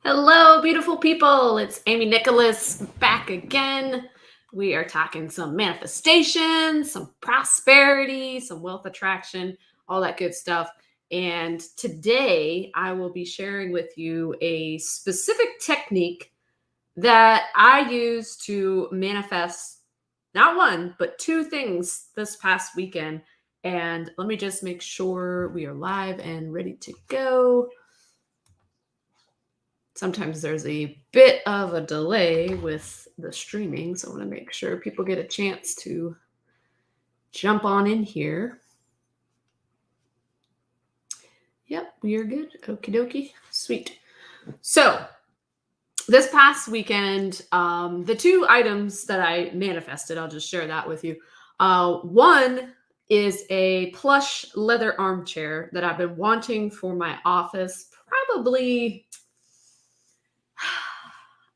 Hello, beautiful people. It's Amy Nicholas back again. We are talking some manifestation, some prosperity, some wealth attraction, all that good stuff. And today I will be sharing with you a specific technique that I use to manifest not one, but two things this past weekend. And let me just make sure we are live and ready to go. Sometimes there's a bit of a delay with the streaming, so I want to make sure people get a chance to jump on in here. Yep, we are good. Okie dokie. Sweet. So, this past weekend, the two items that I manifested, I'll just share that with you. One is a plush leather armchair that I've been wanting for my office probably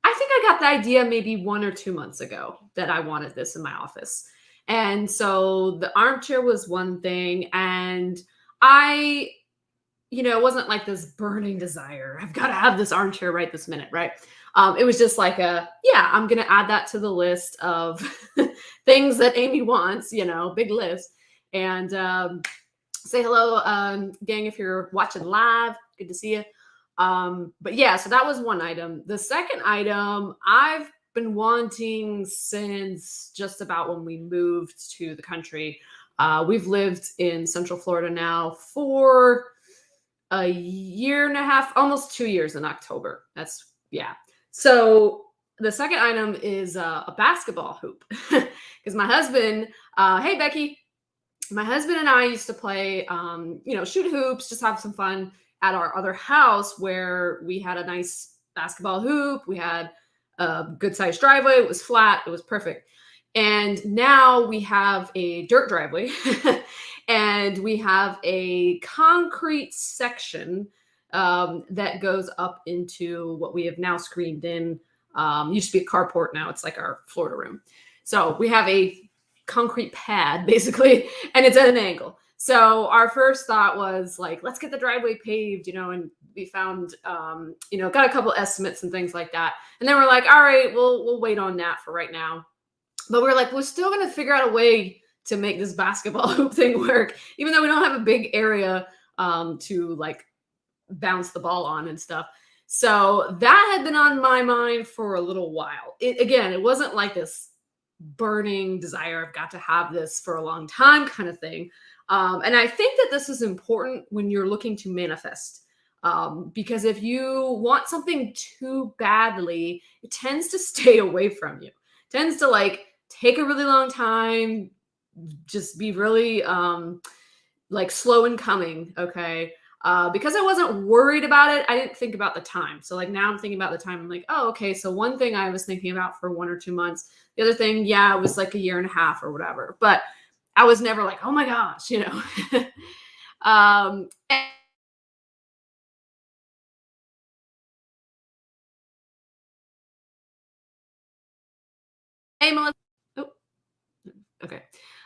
I think I got the idea maybe 1 or 2 months ago that I wanted this in my office. And so the armchair was one thing. And I, it wasn't like this burning desire. I've got to have this armchair right this minute, right? It was just like yeah, I'm going to add that to the list of things that Amy wants, big list. And say hello, gang, if you're watching live. Good to see you. But yeah, so that was one item. The second item I've been wanting since just about when we moved to the country. We've lived in Central Florida now for a year and a half, almost 2 years in October. Yeah. So the second item is a basketball hoop because my husband, hey, Becky, my husband and I used to play, shoot hoops, just have some fun at our other house where we had a nice basketball hoop. We had a good sized driveway. It was flat. It was perfect. And now we have a dirt driveway and we have a concrete section that goes up into what we have now screened in. Used to be a carport. Now it's like our Florida room. So we have a concrete pad basically, and it's at an angle. So our first thought was like, let's get the driveway paved, and we found, got a couple estimates and things like that. And then we're like, all right, we'll wait on that for right now. But we're like, we're still going to figure out a way to make this basketball hoop thing work, even though we don't have a big area to like bounce the ball on and stuff. So that had been on my mind for a little while. It wasn't like this burning desire, I've got to have this for a long time kind of thing. And I think that this is important when you're looking to manifest. Because if you want something too badly, it tends to stay away from you. It tends to like take a really long time, just be really like slow in coming. Okay. Because I wasn't worried about it, I didn't think about the time. So like now I'm thinking about the time. I'm like, oh, okay. So one thing I was thinking about for 1 or 2 months. The other thing, yeah, it was like a year and a half or whatever. But I was never like, oh my gosh, um, hey, Melissa. Oh, okay.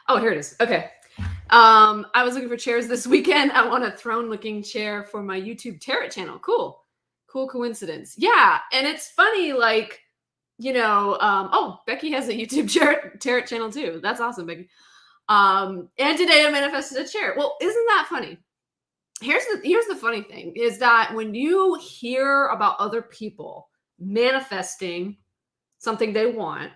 Oh, here it is. Okay. I was looking for chairs this weekend. I want a throne looking chair for my YouTube tarot channel. Cool coincidence. Yeah. And it's funny, like, oh, Becky has a YouTube tarot channel too. That's awesome, Becky. And today I manifested a chair. Well, isn't that funny? Here's the funny thing is that when you hear about other people manifesting something they want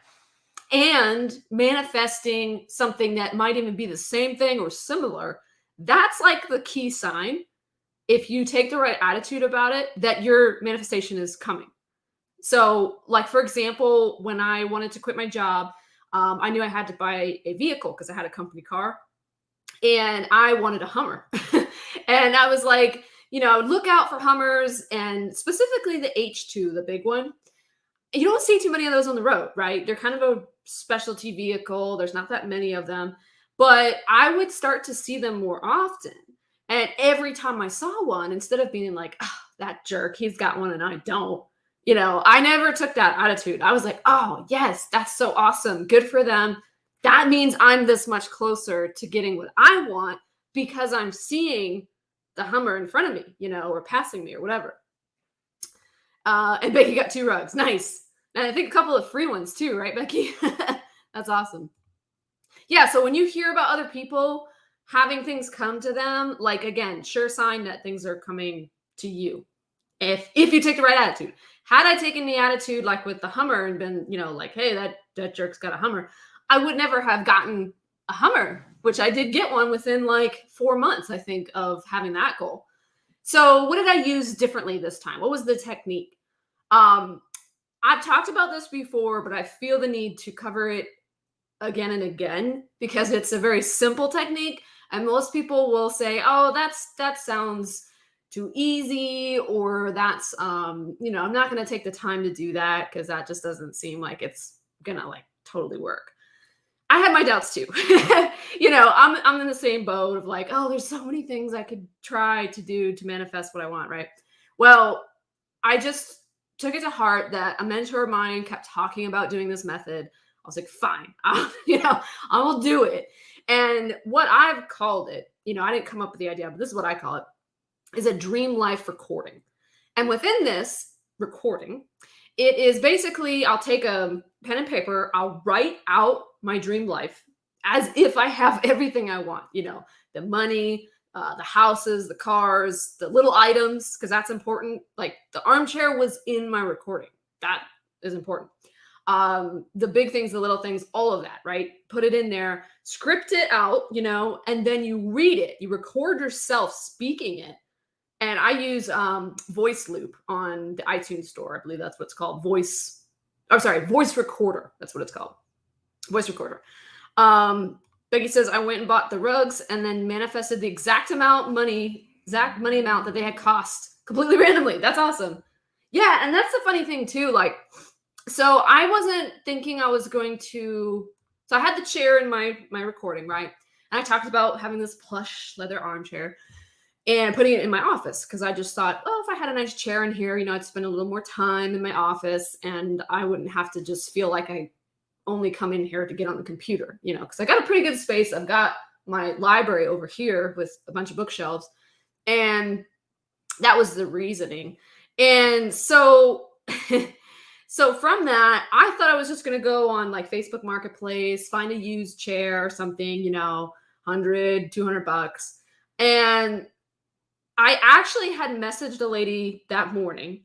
and manifesting something that might even be the same thing or similar, that's like the key sign, if you take the right attitude about it, that your manifestation is coming. So, like, for example, when I wanted to quit my job, I knew I had to buy a vehicle because I had a company car and I wanted a Hummer. And I was like, look out for Hummers and specifically the H2, the big one. You don't see too many of those on the road, right? They're kind of a specialty vehicle. There's not that many of them, but I would start to see them more often. And every time I saw one, instead of being like, oh, that jerk, he's got one and I don't, I never took that attitude. I was like, oh, yes, that's so awesome. Good for them. That means I'm this much closer to getting what I want because I'm seeing the Hummer in front of me, or passing me or whatever. And Becky got 2 rugs. Nice. And I think a couple of free ones too, right, Becky? That's awesome. Yeah, so when you hear about other people having things come to them, like again, sure sign that things are coming to you. If you take the right attitude. Had I taken the attitude like with the Hummer and been, like, hey, that jerk's got a Hummer, I would never have gotten a Hummer, which I did get one within like 4 months, I think, of having that goal. So what did I use differently this time? What was the technique? Um, I've talked about this before, but I feel the need to cover it again and again because it's a very simple technique. And most people will say, oh, that sounds too easy, or that's I'm not going to take the time to do that because that just doesn't seem like it's gonna like totally work. I had my doubts too. I'm in the same boat of like, oh, there's so many things I could try to do to manifest what I want, right? Well, I just took it to heart that a mentor of mine kept talking about doing this method. I was like, fine, I will do it. And what I've called it, I didn't come up with the idea, but this is what I call it, is a dream life recording. And within this recording, it is basically, I'll take a pen and paper, I'll write out my dream life as if I have everything I want, the money, the houses, the cars, the little items, because that's important. Like the armchair was in my recording. That is important. The big things, the little things, all of that, right? Put it in there, script it out, and then you read it. You record yourself speaking it. And I use Voice Loop on the iTunes store. I believe that's what it's called. Voice Recorder. That's what it's called. Voice Recorder. Becky says, I went and bought the rugs and then manifested the exact money amount that they had cost completely randomly. That's awesome. Yeah, and that's the funny thing too. Like, so I wasn't thinking I was going to. So I had the chair in my recording, right? And I talked about having this plush leather armchair and putting it in my office because I just thought, oh, if I had a nice chair in here, I'd spend a little more time in my office and I wouldn't have to just feel like I only come in here to get on the computer, because I got a pretty good space. I've got my library over here with a bunch of bookshelves. And that was the reasoning. And so, so from that, I thought I was just going to go on like Facebook Marketplace, find a used chair or something, $100, $200. And I actually had messaged a lady that morning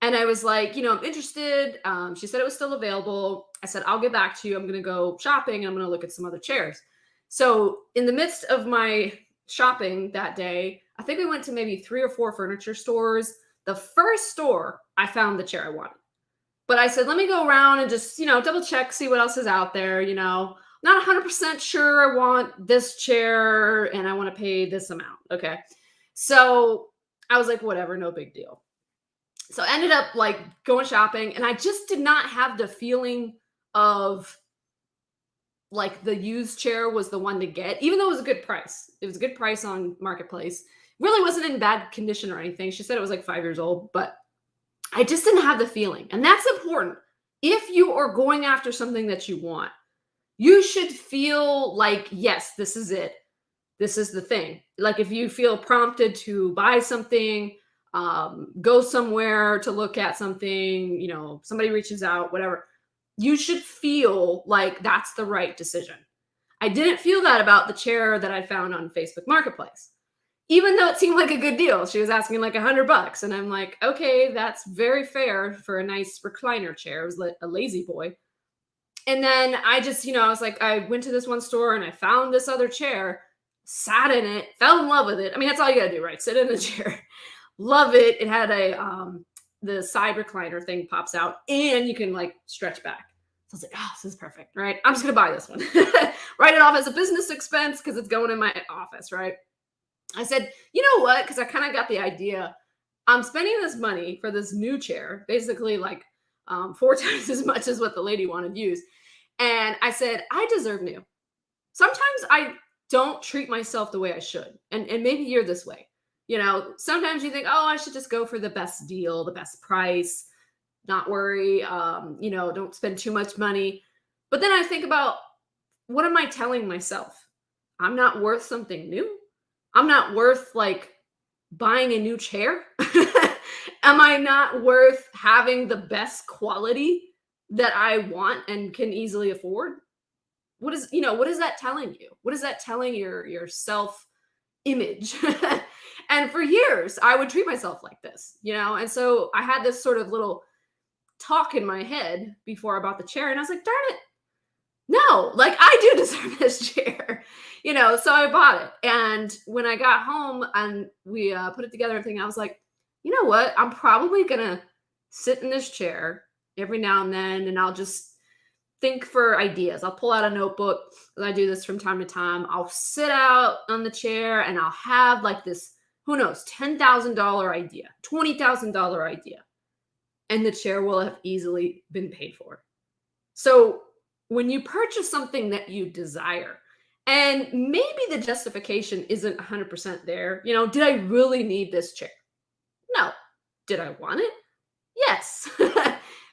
and I was like, I'm interested. She said it was still available. I said, I'll get back to you. I'm going to go shopping and I'm going to look at some other chairs. So in the midst of my shopping that day, I think we went to maybe 3 or 4 furniture stores. The first store, I found the chair I wanted. But I said, let me go around and just, double check, see what else is out there. Not 100% sure I want this chair and I want to pay this amount. Okay. So I was like, whatever, no big deal. So I ended up like going shopping and I just did not have the feeling of like the used chair was the one to get, even though it was a good price. It was a good price on Marketplace. Really wasn't in bad condition or anything. She said it was like 5 years old, but I just didn't have the feeling. And that's important. If you are going after something that you want, you should feel like, yes, this is it. This is the thing. Like if you feel prompted to buy something, go somewhere to look at something, somebody reaches out, whatever, you should feel like that's the right decision. I didn't feel that about the chair that I found on Facebook Marketplace, even though it seemed like a good deal. She was asking like $100 and I'm like, okay, that's very fair for a nice recliner chair. It was a lazy boy. And then I just, I was like, I went to this one store and I found this other chair, sat in it, fell in love with it. I mean, that's all you gotta do, right? Sit in the chair. Love it. It had the side recliner thing pops out and you can like stretch back. So I was like, oh, this is perfect, right? I'm just gonna buy this one. Write it off as a business expense because it's going in my office, right? I said, you know what? Because I kind of got the idea. I'm spending this money for this new chair, basically like 4 times as much as what the lady wanted used. And I said, I deserve new. Sometimes I don't treat myself the way I should. And maybe you're this way. Sometimes you think, oh, I should just go for the best deal, the best price, not worry, don't spend too much money. But then I think about, what am I telling myself? I'm not worth something new. I'm not worth like buying a new chair. Am I not worth having the best quality that I want and can easily afford? What is that telling you? What is that telling your self image? And for years, I would treat myself like this, And so I had this sort of little talk in my head before I bought the chair, and I was like, darn it, no, like I do deserve this chair, So I bought it. And when I got home and we put it together and everything, I was like, you know what? I'm probably gonna sit in this chair every now and then, and I'll just think for ideas. I'll pull out a notebook. And I do this from time to time. I'll sit out on the chair and I'll have like this, who knows, $10,000 idea, $20,000 idea. And the chair will have easily been paid for. So when you purchase something that you desire, and maybe the justification isn't 100% there, did I really need this chair? No. Did I want it? Yes.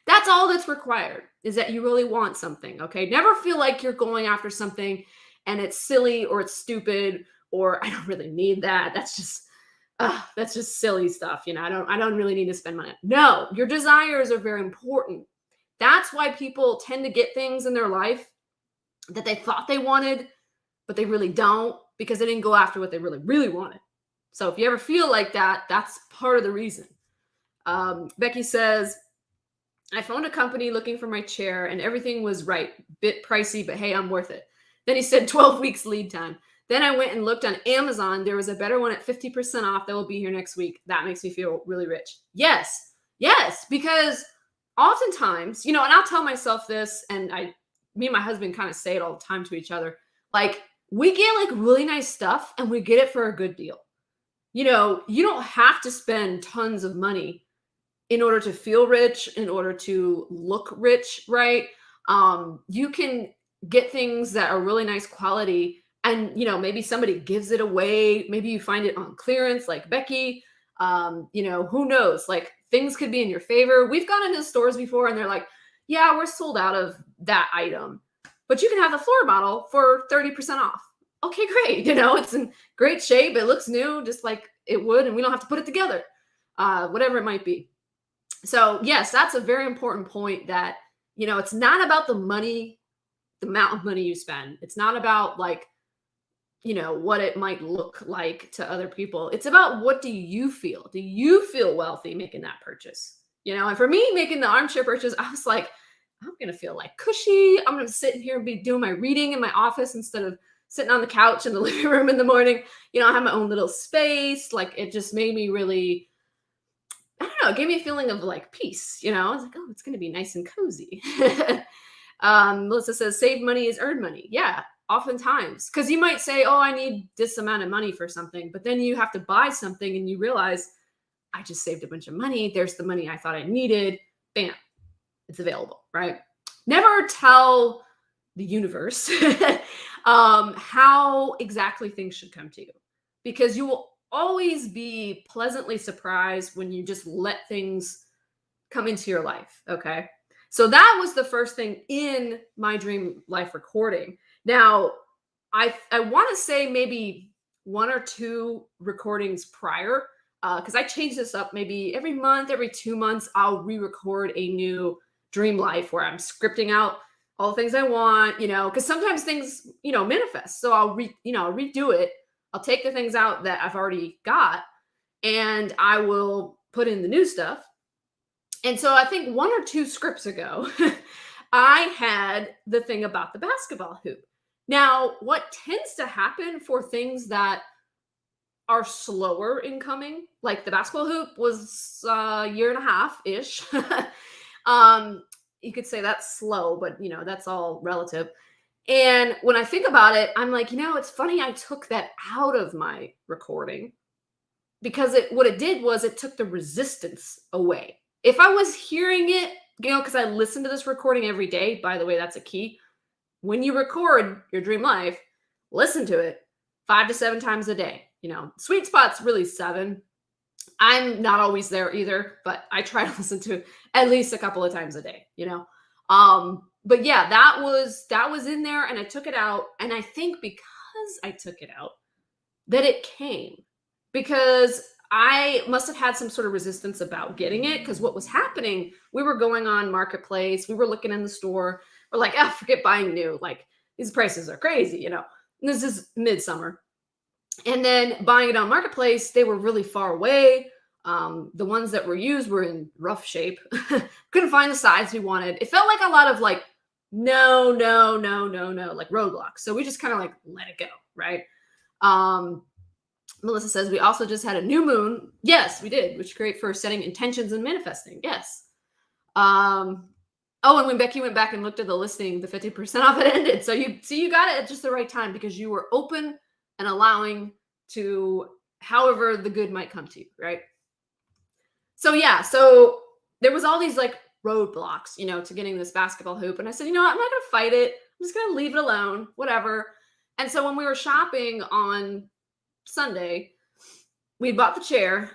That's all that's required, is that you really want something, okay? Never feel like you're going after something and it's silly or it's stupid or I don't really need that. That's just silly stuff, I don't really need to spend money. No, your desires are very important. That's why people tend to get things in their life that they thought they wanted, but they really don't, because they didn't go after what they really, really wanted. So if you ever feel like that, that's part of the reason. Becky says, I found a company looking for my chair and everything was right. Bit pricey, but hey, I'm worth it. Then he said 12 weeks lead time. Then I went and looked on Amazon. There was a better one at 50% off that will be here next week. That makes me feel really rich. Yes, because oftentimes, and I'll tell myself this, and me and my husband kind of say it all the time to each other. Like, we get like really nice stuff and we get it for a good deal. You don't have to spend tons of money in order to feel rich, in order to look rich, right? You can get things that are really nice quality and, maybe somebody gives it away. Maybe you find it on clearance like Becky. Who knows? Like, things could be in your favor. We've gone into stores before and they're like, yeah, we're sold out of that item, but you can have the floor model for 30% off. Okay, great. It's in great shape. It looks new, just like it would, and we don't have to put it together, whatever it might be. So yes, that's a very important point, that, it's not about the money, the amount of money you spend. It's not about like, what it might look like to other people. It's about, what do you feel? Do you feel wealthy making that purchase? And for me, making the armchair purchase, I was like, I'm going to feel like cushy. I'm going to sit here and be doing my reading in my office instead of sitting on the couch in the living room in the morning. I have my own little space. Like, it just made me really, I don't know, it gave me a feeling of like peace. I was like, oh, it's going to be nice and cozy. Melissa says, save money is earned money. Yeah, oftentimes. Because you might say, oh, I need this amount of money for something. But then you have to buy something and you realize, I just saved a bunch of money. There's the money I thought I needed. Bam, it's available, right? Never tell the universe how exactly things should come to you, because you will always be pleasantly surprised when you just let things come into your life. Okay. So that was the first thing in my dream life recording. Now, I want to say maybe 1 or 2 recordings prior, because I change this up maybe every month, every 2 months, I'll re-record a new dream life where I'm scripting out all the things I want, because sometimes things, manifest. So I'll redo it. I'll take the things out that I've already got and I will put in the new stuff. And so I think 1 or 2 scripts ago, I had the thing about the basketball hoop. Now, what tends to happen for things that are slower in coming, like the basketball hoop was a year and a half-ish. You could say that's slow, but that's all relative. And when I think about it, I'm like, it's funny I took that out of my recording, because what it did was it took the resistance away. If I was hearing it, because I listen to this recording every day, by the way, that's a key. When you record your dream life, listen to it 5 to 7 times a day. Sweet spot's really 7. I'm not always there either, but I try to listen to it at least a couple of times a day, But yeah, that was in there and I took it out. And I think because I took it out, that it came. Because I must have had some sort of resistance about getting it because what was happening, we were going on Marketplace, we were looking in the store, we're like, oh, forget buying new. Like these prices are crazy, you know. And this is midsummer. And then buying it on Marketplace, they were really far away. The ones that were used were in rough shape. Couldn't find the size we wanted. It felt like a lot of like, no, no, no, no, no, like roadblocks. So we just kind of like let it go, right? Um, Melissa says we also just had a new moon. Yes, we did, which is great for setting intentions and manifesting. Yes. Oh, and when Becky went back and looked at the listing, the 50% off it ended. So you got it at just the right time because you were open and allowing to however the good might come to you, right? So yeah, so there was all these like roadblocks, to getting this basketball hoop. And I said, I'm not gonna fight it. I'm just gonna leave it alone, whatever. And so when we were shopping on Sunday, we bought the chair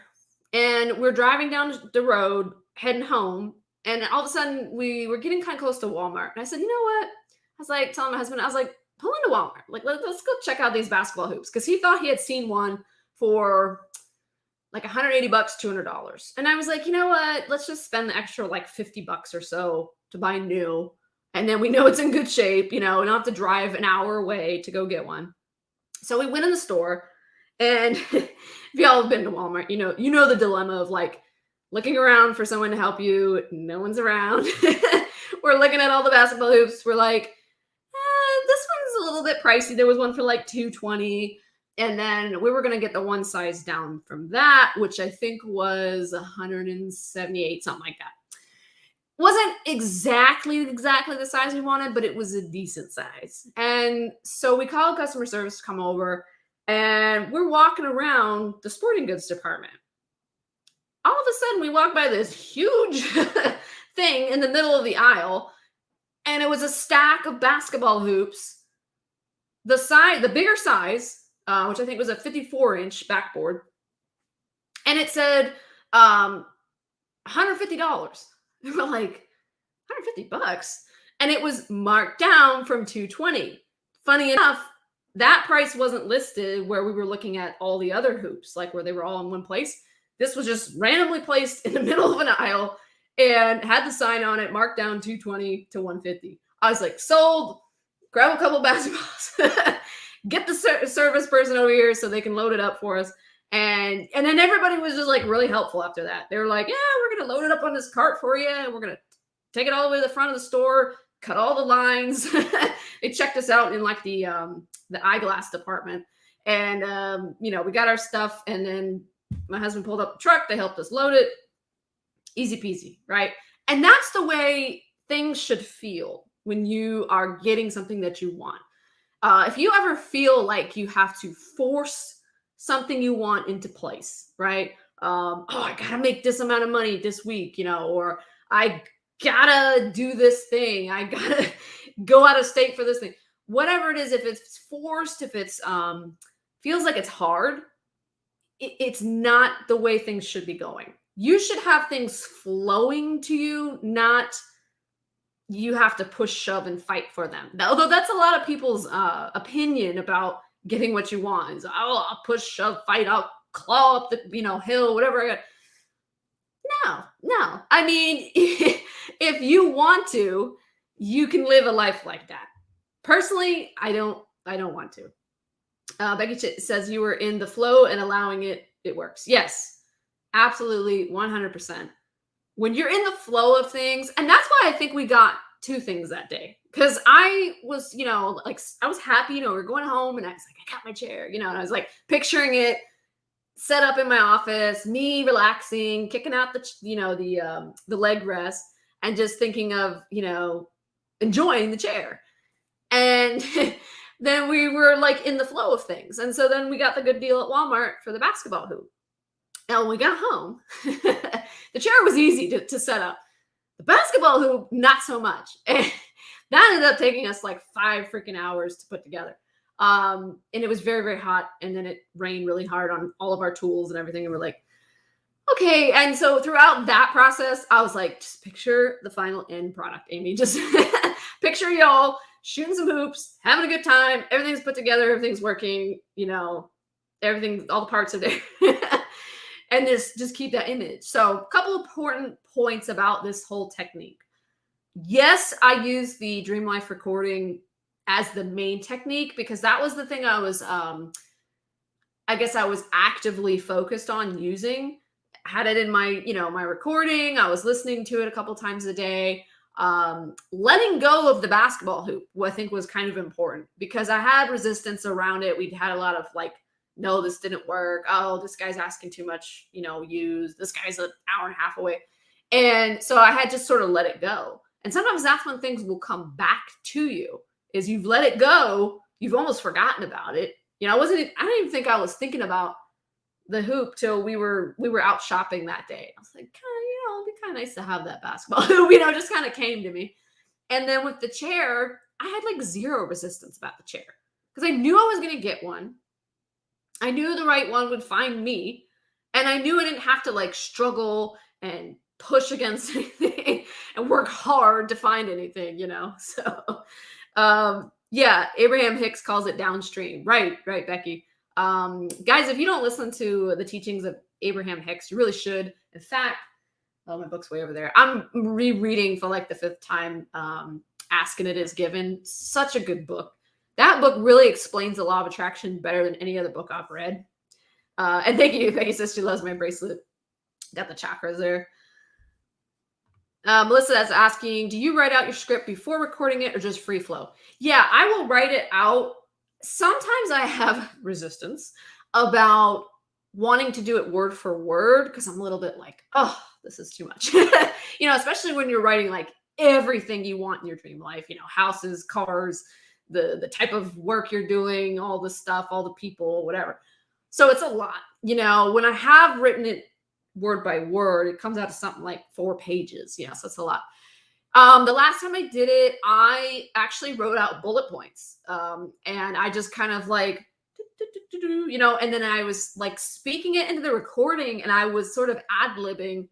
and we're driving down the road, heading home. And all of a sudden we were getting kind of close to Walmart. And I said, you know what? I was like telling my husband, I was like, pull into Walmart. Like, let's go check out these basketball hoops. Because he thought he had seen one for like $180, $200. And I was like, you know what? Let's just spend the extra like $50 or so to buy new. And then we know it's in good shape, we don't have to drive an hour away to go get one. So we went in the store. And if y'all have been to Walmart, you know the dilemma of like looking around for someone to help you. No one's around. We're looking at all the basketball hoops. We're like, this one's a little bit pricey. There was one for like $220. And then we were going to get the one size down from that, which I think was $178, something like that. Wasn't exactly the size we wanted, but it was a decent size. And so we called customer service to come over. And we're walking around the sporting goods department. All of a sudden, we walk by this huge thing in the middle of the aisle, and it was a stack of basketball hoops. The bigger size, which I think was a 54-inch backboard, and it said $150. And we're like, $150? And it was marked down from $220. Funny enough, that price wasn't listed where we were looking at all the other hoops, like where they were all in one place. This was just randomly placed in the middle of an aisle and had the sign on it marked down $220 to $150. I was like, sold. Grab a couple basketballs. Get the service person over here so they can load it up for us. And then everybody was just like really helpful after that. They were like, yeah, we're going to load it up on this cart for you. And we're going to take it all the way to the front of the store, cut all the lines. They checked us out in like the eyeglass department. And, we got our stuff. And then my husband pulled up the truck. They helped us load it. Easy peasy, right? And that's the way things should feel when you are getting something that you want. If you ever feel like you have to force something you want into place, right? I gotta make this amount of money this week, or I gotta do this thing. I gotta go out of state for this thing. Whatever it is, if it's forced, if it's feels like it's hard, it's not the way things should be going. You should have things flowing to you, not you have to push, shove, and fight for them. Although that's a lot of people's opinion about getting what you want. Is, I'll push, shove, fight, I'll claw up the hill, whatever I got. No. I mean, if you want to, you can live a life like that. Personally, I don't want to. Becky says you were in the flow and allowing it works. Yes, absolutely, 100%. When you're in the flow of things, and that's why I think we got two things that day. Because I was, I was happy, we were going home and I was like, I got my chair, and I was like picturing it set up in my office, me relaxing, kicking out the leg rest and just thinking of, enjoying the chair. And then we were like in the flow of things. And so then we got the good deal at Walmart for the basketball hoop. Now, when we got home, the chair was easy to set up. The basketball hoop, not so much. And that ended up taking us like 5 freaking hours to put together. And it was very, very hot. And then it rained really hard on all of our tools and everything. And we're like, okay. And so throughout that process, I was like, just picture the final end product, Amy. Just picture y'all shooting some hoops, having a good time. Everything's put together. Everything's working, everything, all the parts are there. and just keep that image. So a couple important points about this whole technique. Yes, I use the dream life recording as the main technique because that was the thing I guess I was actively focused on using. Had it in my, my recording. I was listening to it a couple times a day. Letting go of the basketball hoop, I think was kind of important because I had resistance around it. We'd had a lot of like, no, this didn't work. Oh, this guy's asking too much, use. This guy's an hour and a half away. And so I had just sort of let it go. And sometimes that's when things will come back to you is you've let it go. You've almost forgotten about it. I didn't even think I was thinking about the hoop till we were out shopping that day. I was like, it'd be kind of nice to have that basketball hoop, just kind of came to me. And then with the chair, I had like zero resistance about the chair because I knew I was going to get one. I knew the right one would find me. And I knew I didn't have to like struggle and push against anything and work hard to find anything, So, yeah, Abraham Hicks calls it downstream. Right, Becky. Guys, if you don't listen to the teachings of Abraham Hicks, you really should. In fact, my book's way over there. I'm rereading for like the 5th time, Ask and It Is Given. Such a good book. That book really explains the law of attraction better than any other book I've read. And thank you, Becky says she loves my bracelet. Got the chakras there. Melissa is asking, do you write out your script before recording it or just free flow? Yeah, I will write it out. Sometimes I have resistance about wanting to do it word for word because I'm a little bit like, oh, this is too much. Especially when you're writing like everything you want in your dream life, houses, cars, the type of work you're doing, all the stuff, all the people, whatever. So it's a lot. When I have written it word by word, it comes out to something like 4 pages. So it's a lot. The last time I did it, I actually wrote out bullet points. And I just kind of like, and then I was like speaking it into the recording and I was sort of ad-libbing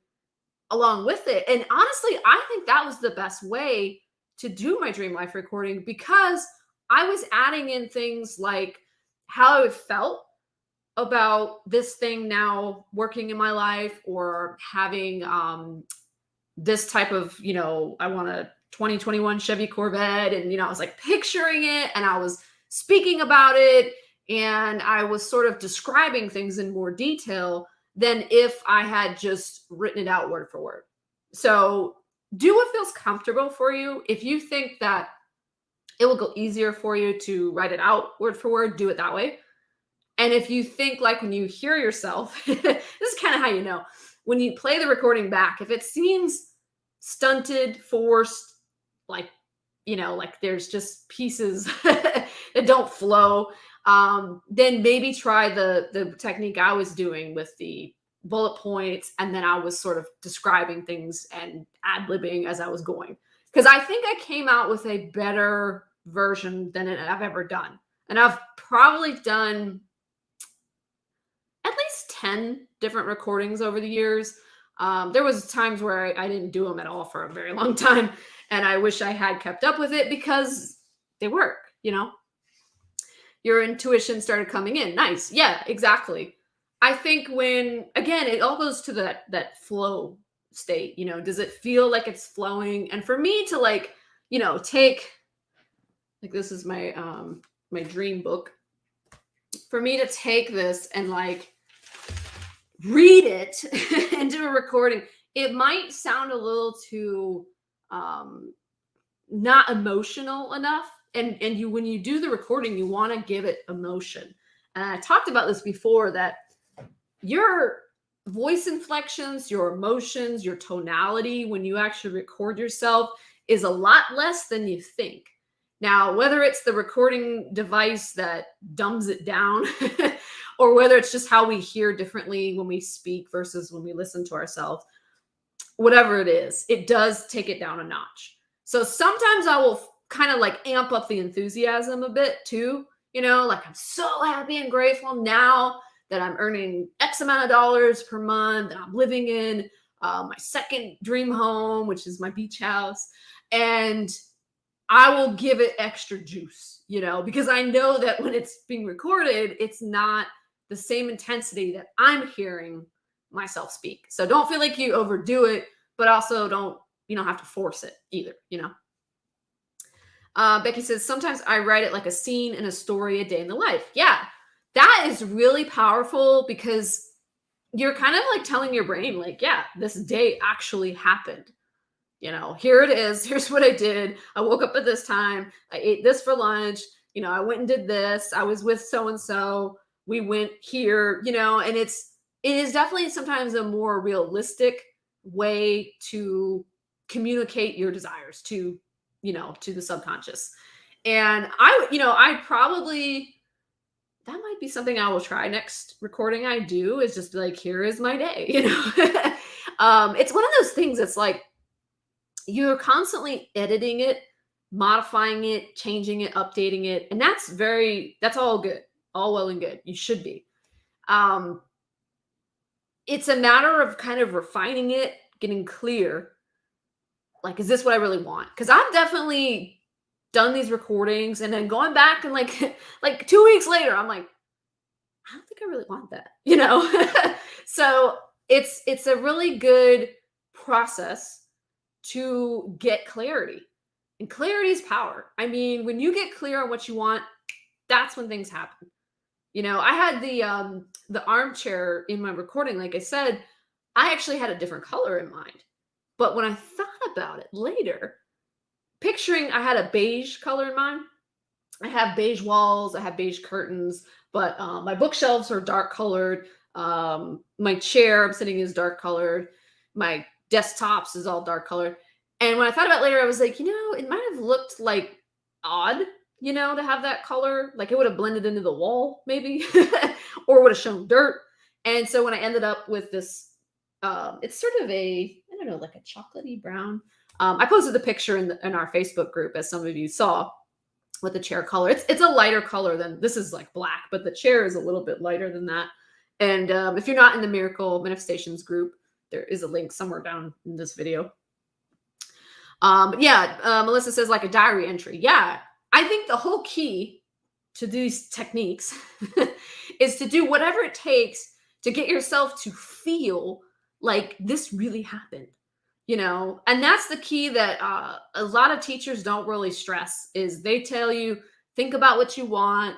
along with it. And honestly, I think that was the best way to do my dream life recording because I was adding in things like how I felt about this thing now working in my life or having this type of, I want a 2021 Chevy Corvette and, I was like picturing it and I was speaking about it and I was sort of describing things in more detail than if I had just written it out word for word. So do what feels comfortable for you. If you think that it will go easier for you to write it out word for word, do it that way. And if you think like when you hear yourself, this is kind of how you know, when you play the recording back, if it seems stunted, forced, like, like there's just pieces that don't flow, then maybe try the technique I was doing with the bullet points. And then I was sort of describing things and ad-libbing as I was going. Because I think I came out with a better version than I've ever done. And I've probably done at least 10 different recordings over the years. There was times where I didn't do them at all for a very long time. And I wish I had kept up with it because they work, Your intuition started coming in. Nice. Yeah, exactly. I think again, it all goes to that flow state, does it feel like it's flowing? And for me to like, take, like this is my, my dream book. For me to take this and like read it and do a recording, it might sound a little too not emotional enough. And when you do the recording, you want to give it emotion. And I talked about this before that your voice inflections, your emotions, your tonality, when you actually record yourself is a lot less than you think. Now, whether it's the recording device that dumbs it down or whether it's just how we hear differently when we speak versus when we listen to ourselves, whatever it is, it does take it down a notch. So sometimes I will kind of like amp up the enthusiasm a bit too, like I'm so happy and grateful now that I'm earning X amount of dollars per month and I'm living in my second dream home, which is my beach house. And I will give it extra juice, because I know that when it's being recorded, it's not the same intensity that I'm hearing myself speak. So don't feel like you overdo it, but also you don't have to force it either, you know? Becky says, sometimes I write it like a scene in a story, a day in the life. Yeah, that is really powerful because you're kind of like telling your brain, like, yeah, this day actually happened. You know, here it is. Here's what I did. I woke up at this time. I ate this for lunch. You know, I went and did this. I was with so and so. We went here, you know, and it is definitely sometimes a more realistic way to communicate your desires to, you know, to the subconscious. And I probably that might be something I will try next recording I do is just be like, here is my day, you know. It's one of those things that's like you're constantly editing it, modifying it, changing it, updating it, and that's all good, all well and good. You should be. Um, it's a matter of kind of refining it, getting clear. Like, is this what I really want? Because I've definitely done these recordings and then going back and like like 2 weeks later, I'm like, I don't think I really want that, you know? So it's a really good process to get clarity. And clarity is power. I mean, when you get clear on what you want, that's when things happen. You know, I had the armchair in my recording, like I said, I actually had a different color in mind. But when I thought about it later, picturing I had a beige color in mind. I have beige walls, I have beige curtains, but my bookshelves are dark colored. My chair I'm sitting is dark colored. My desktops is all dark colored. And when I thought about it later, I was like, you know, it might have looked like odd, you know, to have that color. Like it would have blended into the wall, maybe, or would have shown dirt. And so when I ended up with this, it's sort of I don't know, like a chocolatey brown. I posted the picture in our Facebook group, as some of you saw, with the chair color. It's a lighter color than this is like black, but the chair is a little bit lighter than that. And if you're not in the Miracle Manifestations group, there is a link somewhere down in this video. Melissa says like a diary entry. Yeah, I think the whole key to these techniques is to do whatever it takes to get yourself to feel like this really happened, you know. And that's the key that a lot of teachers don't really stress is they tell you think about what you want,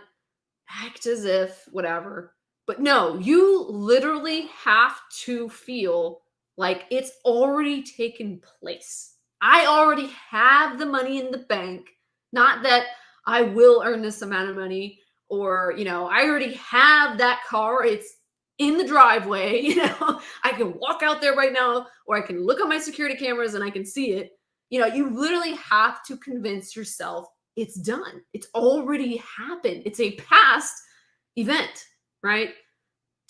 act as if whatever, but no, you literally have to feel like it's already taken place. I already have the money in the bank, not that I will earn this amount of money, or you know, I already have that car, it's in the driveway, you know. I can walk out there right now, or I can look at my security cameras and I can see it. You know, you literally have to convince yourself it's done. It's already happened. It's a past event, right?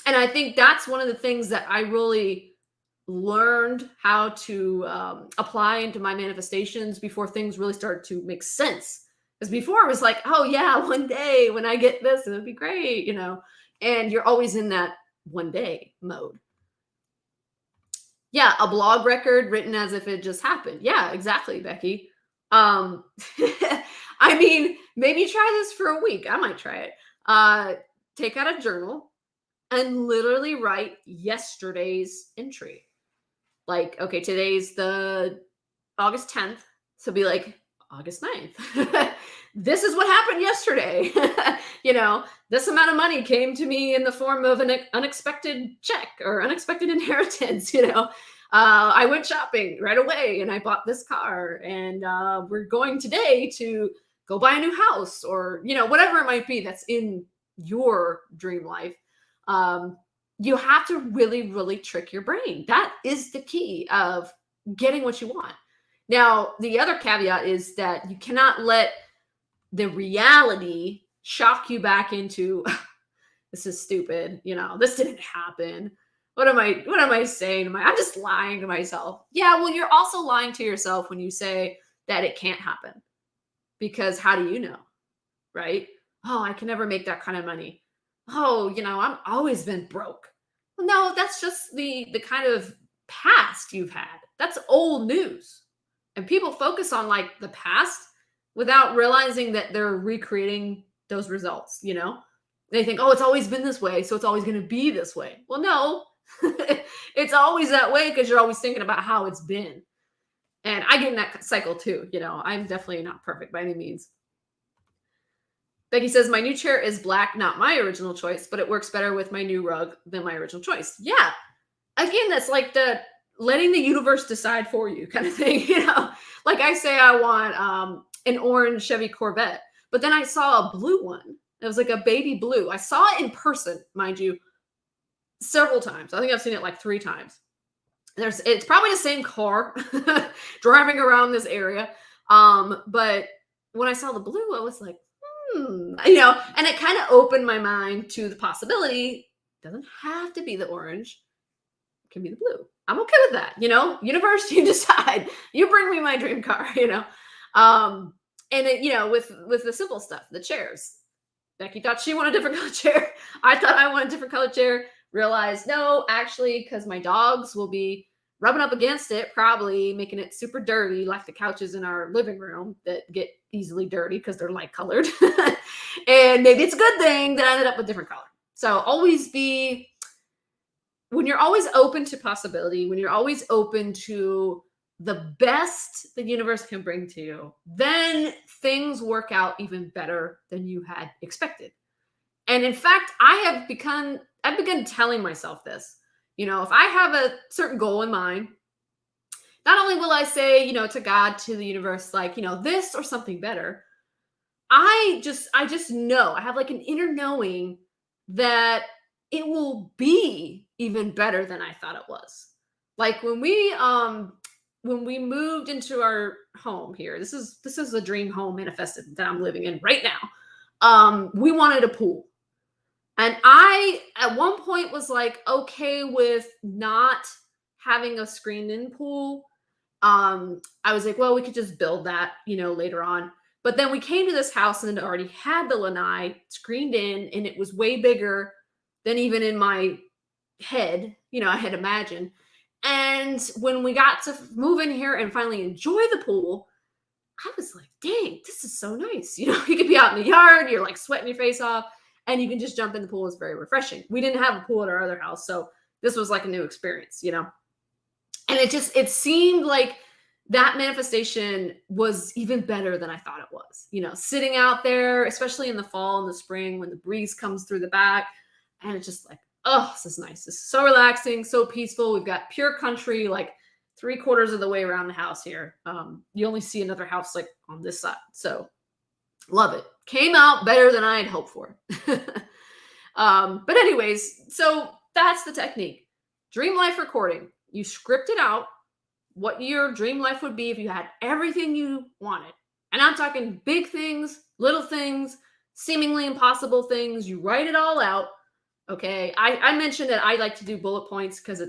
And I think that's one of the things that I really learned how to apply into my manifestations before things really started to make sense. Because before it was like, oh yeah, one day when I get this, it would be great, you know. And you're always in that one day mode. Yeah, a blog record written as if it just happened. Yeah, exactly, Becky. I mean, maybe try this for a week. I might try it. Take out a journal and literally write yesterday's entry. Like, okay, today's the August 10th. So be like, August 9th. This is what happened yesterday. You know, this amount of money came to me in the form of an unexpected check or unexpected inheritance. You know, I went shopping right away and I bought this car, and we're going today to go buy a new house, or, you know, whatever it might be that's in your dream life. You have to really, really trick your brain. That is the key of getting what you want. Now, the other caveat is that you cannot let the reality shock you back into this is stupid, you know, this didn't happen. What am I saying to I'm just lying to myself. Yeah, well, you're also lying to yourself when you say that it can't happen. Because how do you know? Right? Oh, I can never make that kind of money. Oh, you know, I've always been broke. Well, no, that's just the kind of past you've had. That's old news. And people focus on like the past without realizing that they're recreating those results, you know? They think, oh, it's always been this way, so it's always going to be this way. Well, no, It's always that way because you're always thinking about how it's been. And I get in that cycle too. I'm definitely not perfect by any means. Becky says, my new chair is black, not my original choice, but it works better with my new rug than my original choice. Yeah. Again, that's like the letting the universe decide for you kind of thing. Like I say, I want an orange Chevy Corvette, but then I saw a blue one. It was like a baby blue. I saw it in person, mind you, several times. I think I've seen it like 3 times. It's probably the same car driving around this area. But when I saw the blue, I was like, and it kind of opened my mind to the possibility. It doesn't have to be the orange. It can be the blue. I'm okay with that. Universe, you decide. You bring me my dream car, and it, with the simple stuff, the chairs. Becky thought she wanted a different color chair. I thought I wanted a different color chair. Realized, no, actually, because my dogs will be rubbing up against it, probably making it super dirty, like the couches in our living room that get easily dirty because they're light colored. And maybe it's a good thing that I ended up with different color. So when you're always open to possibility, when you're always open to the best the universe can bring to you, then things work out even better than you had expected. And in fact, I've begun telling myself this. If I have a certain goal in mind, not only will I say, to God, to the universe, like, this or something better, I just know, I have like an inner knowing that it will be even better than I thought it was. Like when we moved into our home here, this is a dream home manifested that I'm living in right now. We wanted a pool. And I, at one point, was like, okay with not having a screened-in pool. I was like, well, we could just build that, later on. But then we came to this house and it already had the lanai screened in, and it was way bigger than even in my head, I had imagined. And when we got to move in here and finally enjoy the pool, I was like, dang, this is so nice. You could be out in the yard, you're like sweating your face off, and you can just jump in the pool. It's very refreshing. We didn't have a pool at our other house, so this was like a new experience, And it seemed like that manifestation was even better than I thought it was. Sitting out there, especially in the fall and the spring when the breeze comes through the back, and it's just like, oh, this is nice. This is so relaxing, so peaceful. We've got pure country, like 3/4 of the way around the house here. You only see another house like on this side, so love it. Came out better than I had hoped for. But anyways, so that's the technique. Dream life recording. You script it out, what your dream life would be if you had everything you wanted. And I'm talking big things, little things, seemingly impossible things. You write it all out. Okay. I mentioned that I like to do bullet points because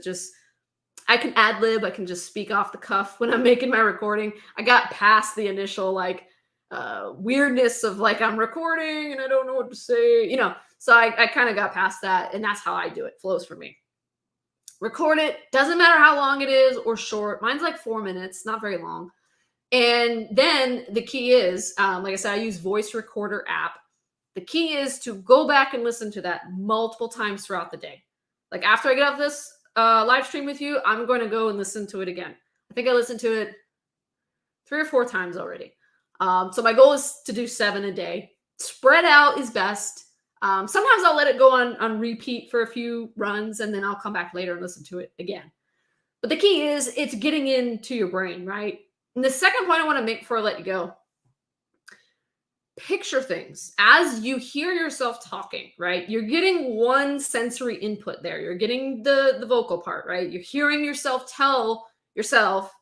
I can ad lib. I can just speak off the cuff when I'm making my recording. I got past the initial weirdness of like I'm recording and I don't know what to say, so I kind of got past that, and that's how I do it. Flows for me. Record it. Doesn't matter how long it is or short. Mine's like 4 minutes, not very long. And then the key is, like I said, I use voice recorder app. The key is to go back and listen to that multiple times throughout the day. Like after I get off this live stream with you, I'm going to go and listen to it again. I think I listened to it 3 or 4 times already. So my goal is to do 7 a day. Spread out is best. Sometimes I'll let it go on repeat for a few runs, and then I'll come back later and listen to it again. But the key is it's getting into your brain, right? And the second point I want to make before I let you go, picture things as you hear yourself talking, right? You're getting one sensory input there. You're getting the vocal part, right? You're hearing yourself tell yourself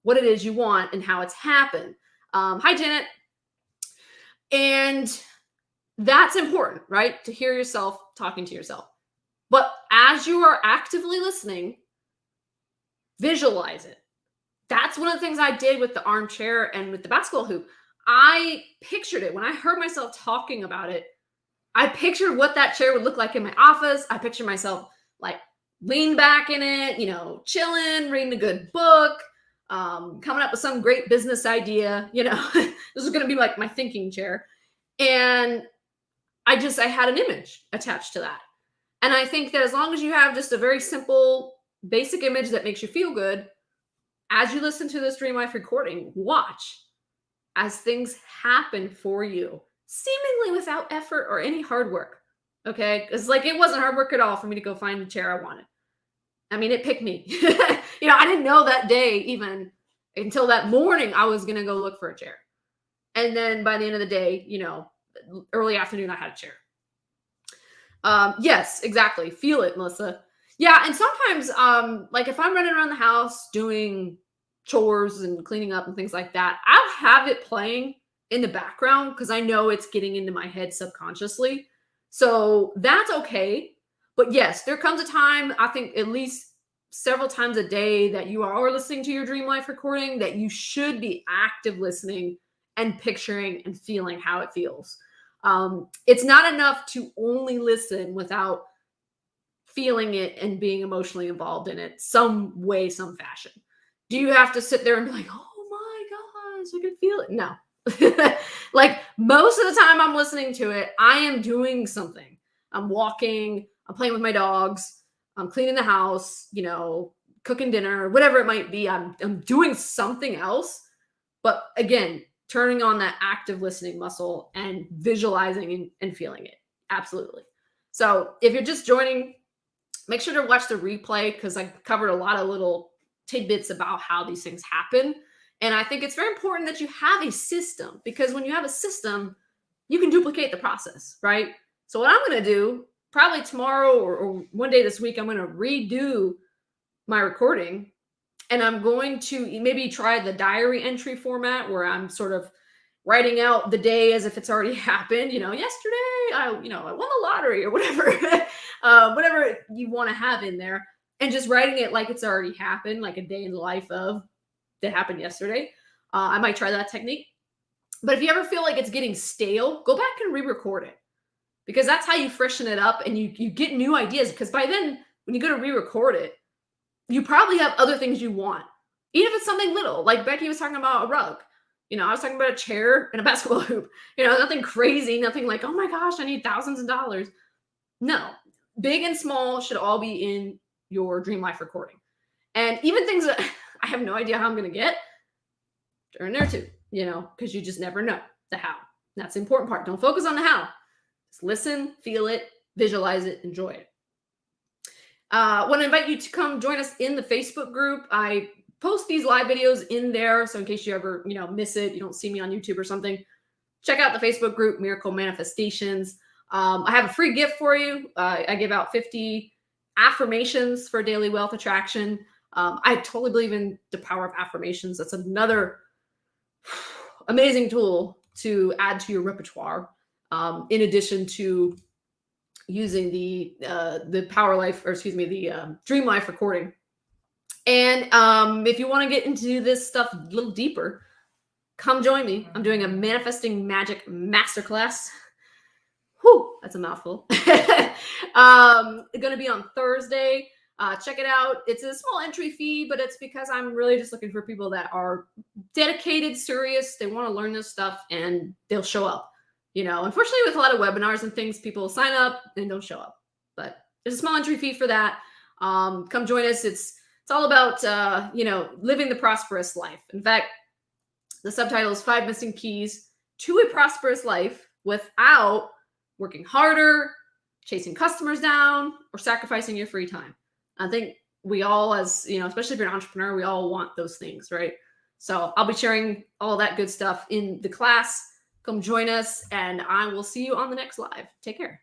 what it is you want and how it's happened. Hi, Janet. And that's important, right? To hear yourself talking to yourself. But as you are actively listening, visualize it. That's one of the things I did with the armchair and with the basketball hoop. I pictured it. When I heard myself talking about it, I pictured what that chair would look like in my office. I pictured myself like lean back in it, chilling, reading a good book, coming up with some great business idea. This is going to be like my thinking chair. And I had an image attached to that. And I think that as long as you have just a very simple, basic image that makes you feel good, as you listen to this Dream Life recording, watch as things happen for you, seemingly without effort or any hard work. Okay. It's like it wasn't hard work at all for me to go find the chair I wanted. I mean, it picked me. I didn't know that day even until that morning I was going to go look for a chair. And then by the end of the day, early afternoon, I had a chair. Yes, exactly. Feel it, Melissa. Yeah, and sometimes, like if I'm running around the house doing chores and cleaning up and things like that, I'll have it playing in the background because I know it's getting into my head subconsciously. So that's okay. But yes, there comes a time, I think at least several times a day that you are listening to your dream life recording that you should be active listening and picturing and feeling how it feels. It's not enough to only listen without feeling it and being emotionally involved in it some way, some fashion. Do you have to sit there and be like, oh my gosh, I can feel it? No. Like most of the time I'm listening to it, I am doing something. I'm walking, I'm playing with my dogs, I'm cleaning the house, cooking dinner, whatever it might be. I'm doing something else. But again, turning on that active listening muscle and visualizing and feeling it. Absolutely. So if you're just joining, make sure to watch the replay because I covered a lot of little tidbits about how these things happen. And I think it's very important that you have a system because when you have a system, you can duplicate the process, right? So what I'm going to do probably tomorrow or one day this week, I'm going to redo my recording and I'm going to maybe try the diary entry format where I'm sort of writing out the day as if it's already happened. Yesterday I won the lottery or whatever, whatever you want to have in there, and just writing it like it's already happened, like a day in the life of that happened yesterday. I might try that technique. But if you ever feel like it's getting stale, go back and re-record it because that's how you freshen it up and you get new ideas. Because by then, when you go to re-record it, you probably have other things you want, even if it's something little. Like Becky was talking about a rug. I was talking about a chair and a basketball hoop. Nothing crazy, nothing like, oh my gosh, I need thousands of dollars. No, big and small should all be in your dream life recording. And even things that I have no idea how I'm going to get, they're in there too, because you just never know the how. That's the important part. Don't focus on the how. Just listen, feel it, visualize it, enjoy it. I want to invite you to come join us in the Facebook group. I post these live videos in there. So in case you ever, miss it, you don't see me on YouTube or something, check out the Facebook group, Miracle Manifestations. I have a free gift for you. I give out 50 affirmations for daily wealth attraction. I totally believe in the power of affirmations. That's another amazing tool to add to your repertoire. In addition to using the Power Life, or excuse me, the Dream Life recording. And if you want to get into this stuff a little deeper, come join me. I'm doing a Manifesting Magic Masterclass. Whew, that's a mouthful. It's going to be on Thursday. Check it out. It's a small entry fee, but it's because I'm really just looking for people that are dedicated, serious. They want to learn this stuff and they'll show up. Unfortunately, with a lot of webinars and things, people sign up and don't show up. But there's a small entry fee for that. Come join us. It's all about, living the prosperous life. In fact, the subtitle is 5 Missing Keys to a Prosperous Life Without Working Harder, Chasing Customers Down, or Sacrificing Your Free Time. I think we all, as especially if you're an entrepreneur, we all want those things, right? So I'll be sharing all that good stuff in the class. Come join us, and I will see you on the next live. Take care.